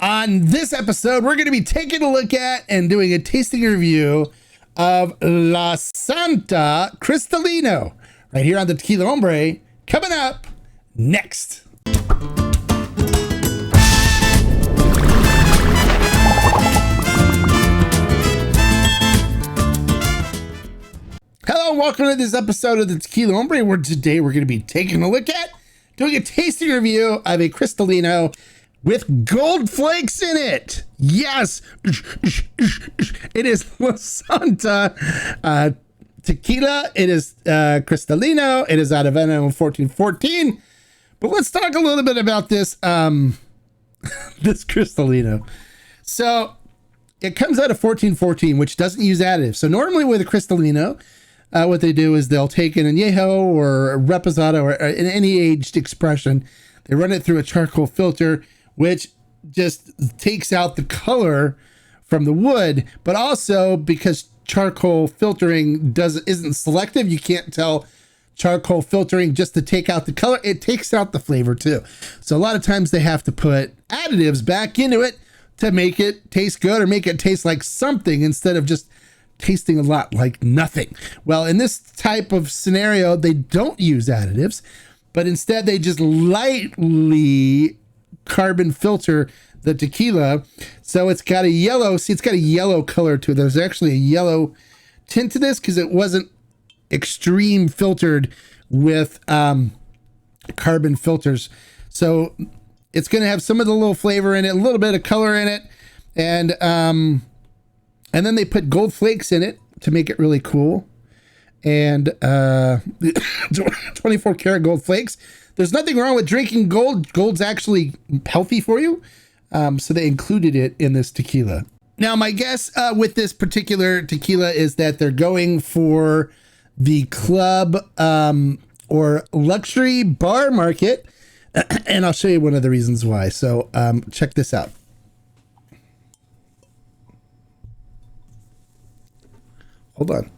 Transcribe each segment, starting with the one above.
On this episode, we're going to be taking a look at and doing a tasting review of La Santa Cristalino right here on the Tequila Hombre, coming up next. Hello, welcome to this episode of the Tequila Hombre, where today we're going to be taking a look at doing a tasting review of a Cristalino with gold flakes in it. Yes, it is La Santa Tequila. It is Cristalino. It is out of NO 1414. But let's talk a little bit about this this Cristalino. So it comes out of 1414, which doesn't use additives. So normally with a Cristalino, what they do is they'll take an añejo or a reposado or in any aged expression, they run it through a charcoal filter, which just takes out the color from the wood, but also because charcoal filtering isn't selective, you can't tell charcoal filtering just to take out the color, it takes out the flavor too. So a lot of times they have to put additives back into it to make it taste good or make it taste like something instead of just tasting a lot like nothing. Well, in this type of scenario, they don't use additives, but instead they just lightly carbon filter the tequila. So it's got a yellow, it's got a yellow color to it. There's actually a yellow tint to this because it wasn't extreme filtered with carbon filters. So it's going to have some of the little flavor in it, a little bit of color in it. And then they put gold flakes in it to make it really cool. And 24 karat gold flakes. There's nothing wrong with drinking gold. Gold's actually healthy for you. So they included it in this tequila. Now, my guess with this particular tequila is that they're going for the club or luxury bar market. And I'll show you one of the reasons why. So check this out. Hold on.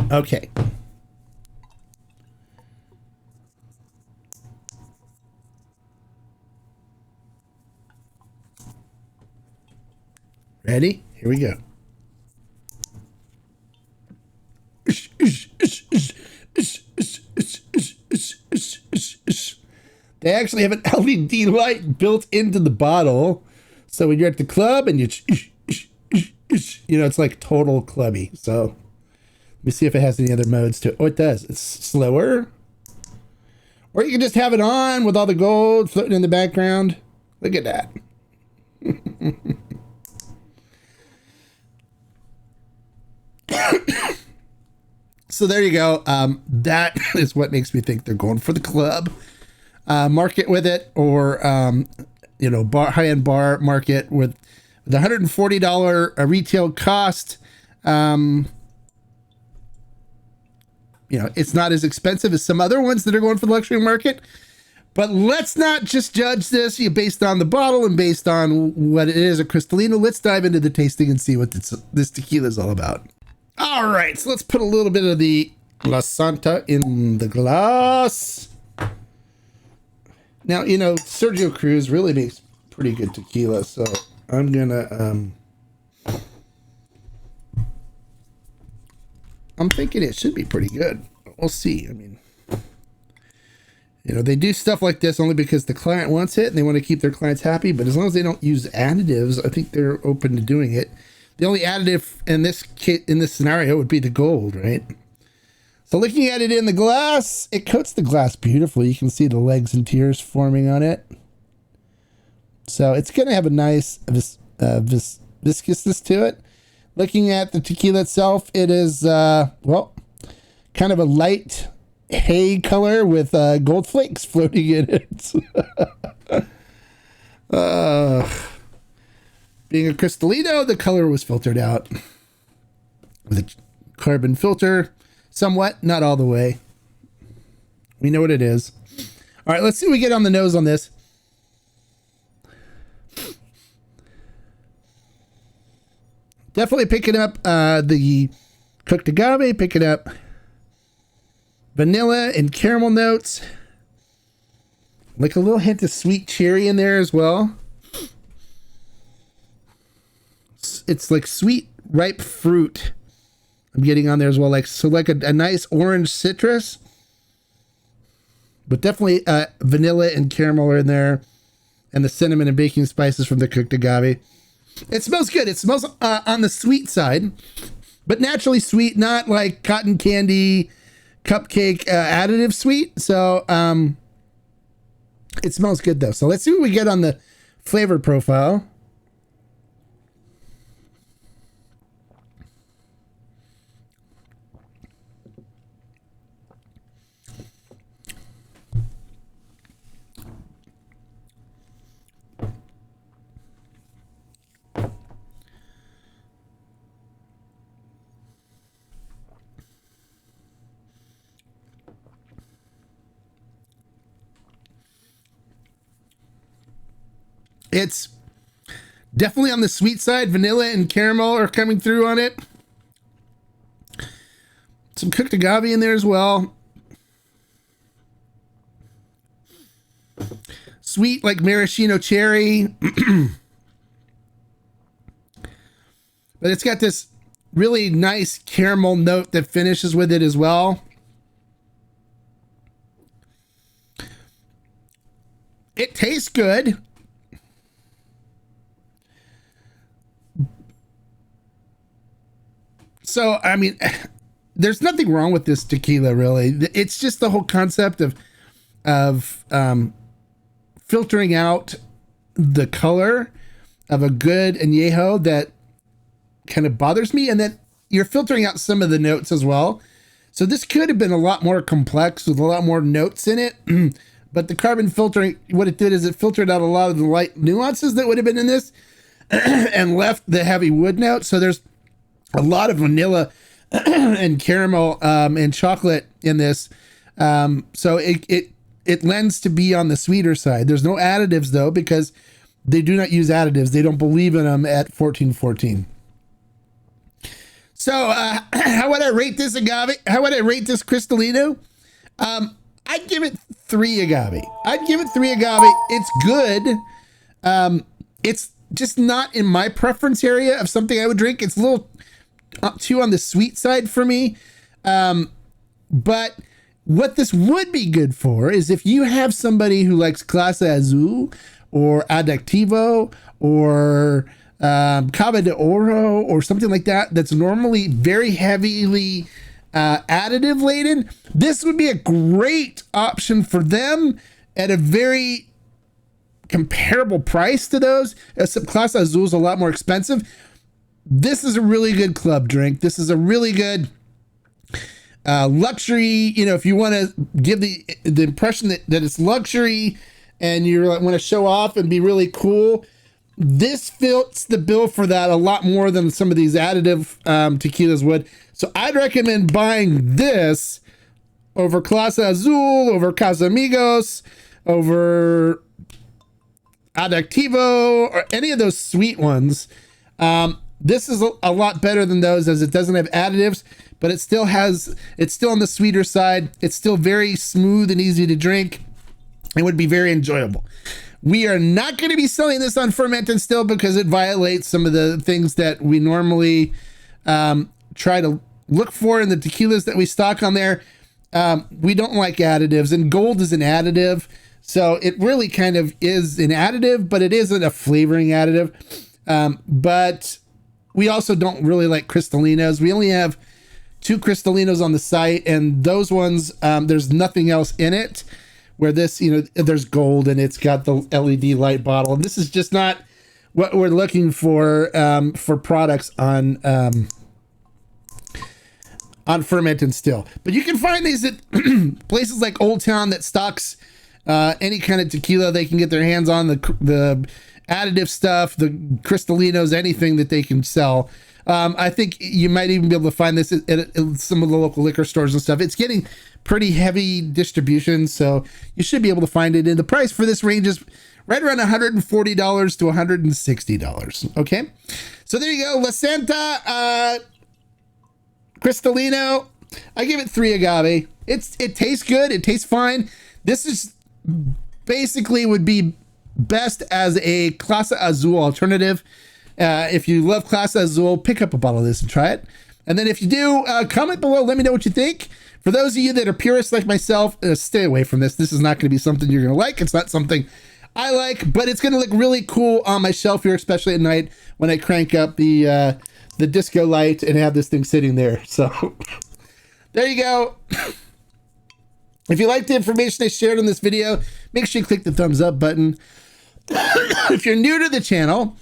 Okay. Ready? Here we go. They actually have an LED light built into the bottle. So when you're at the club and it's like total clubby. So let me see if it has any other modes to it. Oh, it does. It's slower. Or you can just have it on with all the gold floating in the background. Look at that. So there you go. That is what makes me think they're going for the club market with it, or high-end bar market with the $140 retail cost. It's not as expensive as some other ones that are going for the luxury market. But let's not just judge this based on the bottle and based on what it is, a Cristalino. Let's dive into the tasting and see what this tequila is all about. All right, so let's put a little bit of the La Santa in the glass. Now, Sergio Cruz really makes pretty good tequila, so I'm gonna I'm thinking it should be pretty good. We'll see. I mean, they do stuff like this only because the client wants it and they want to keep their clients happy. But as long as they don't use additives, I think they're open to doing it. The only additive in this scenario would be the gold, right? So looking at it in the glass, it coats the glass beautifully. You can see the legs and tears forming on it. So it's going to have a nice viscousness to it. Looking at the tequila itself, it is, kind of a light hay color with gold flakes floating in it. Being a Cristalino, the color was filtered out with a carbon filter, somewhat, not all the way. We know what it is. All right, let's see what we get on the nose on this. Definitely picking up the cooked agave, picking up vanilla and caramel notes. Like a little hint of sweet cherry in there as well. It's like sweet, ripe fruit I'm getting on there as well. Like, so like a nice orange citrus. But definitely vanilla and caramel are in there. And the cinnamon and baking spices from the cooked agave. It smells good. It smells on the sweet side. But naturally sweet, not like cotton candy, cupcake additive sweet. So it smells good though. So let's see what we get on the flavor profile. It's definitely on the sweet side. Vanilla and caramel are coming through on it. Some cooked agave in there as well. Sweet like maraschino cherry. But it's got this really nice caramel note that finishes with it as well. It tastes good. So, I mean, there's nothing wrong with this tequila, really. It's just the whole concept of filtering out the color of a good añejo that kind of bothers me, and that you're filtering out some of the notes as well. So this could have been a lot more complex with a lot more notes in it, but the carbon filtering, what it did is it filtered out a lot of the light nuances that would have been in this and left the heavy wood note. So there's a lot of vanilla and caramel and chocolate in this. So it lends to be on the sweeter side. There's no additives though, because they do not use additives. They don't believe in them at 1414. So how would I rate this agave? How would I rate this Cristalino? I'd give it 3 agave. I'd give it 3 agave. It's good. It's just not in my preference area of something I would drink. It's a little too on the sweet side for me. But what this would be good for is if you have somebody who likes Clase Azul or Adictivo or Cava de Oro or something like that, that's normally very heavily additive laden, this would be a great option for them at a very comparable price to those. Clase Azul is a lot more expensive. This is a really good club drink. This is a really good luxury. You know, if you want to give the impression that it's luxury and you want to show off and be really cool, this fits the bill for that a lot more than some of these additive tequilas would. So I'd recommend buying this over Clase Azul, over Casamigos, over Adictivo, or any of those sweet ones. This is a lot better than those, as it doesn't have additives, but it's still on the sweeter side. It's still very smooth and easy to drink. It would be very enjoyable. We are not going to be selling this on Ferment and Still because it violates some of the things that we normally try to look for in the tequilas that we stock on there. We don't like additives, and gold is an additive. So it really kind of is an additive, but it isn't a flavoring additive. But we also don't really like Cristalinos. We only have 2 Cristalinos on the site, and those ones, there's nothing else in it. Where this, you know, there's gold and it's got the LED light bottle. And this is just not what we're looking for products on Ferment and Still. But you can find these at places like Old Town that stocks any kind of tequila they can get their hands on. The additive stuff, the Cristalinos, anything that they can sell. I think you might even be able to find this at some of the local liquor stores and stuff. It's getting pretty heavy distribution, so you should be able to find it. And the price for this ranges right around $140 to $160. Okay, so there you go. La Santa Cristalino. I give it 3 agave. It tastes good. It tastes fine. This is basically would be best as a Clase Azul alternative. If you love Clase Azul, pick up a bottle of this and try it. And then if you do, comment below. Let me know what you think. For those of you that are purists like myself, stay away from this. This is not going to be something you're going to like. It's not something I like, but it's going to look really cool on my shelf here, especially at night when I crank up the disco light and have this thing sitting there. So there you go. If you like the information I shared in this video, make sure you click the thumbs up button. If you're new to the channel,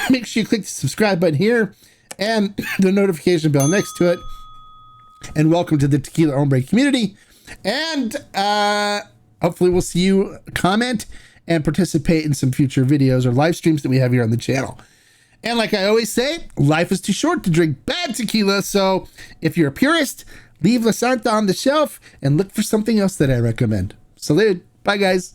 make sure you click the subscribe button here and the notification bell next to it. And welcome to the Tequila Hombre community. And hopefully we'll see you comment and participate in some future videos or live streams that we have here on the channel. And like I always say, life is too short to drink bad tequila. So if you're a purist, leave La Santa on the shelf and look for something else that I recommend. Salute. Bye, guys.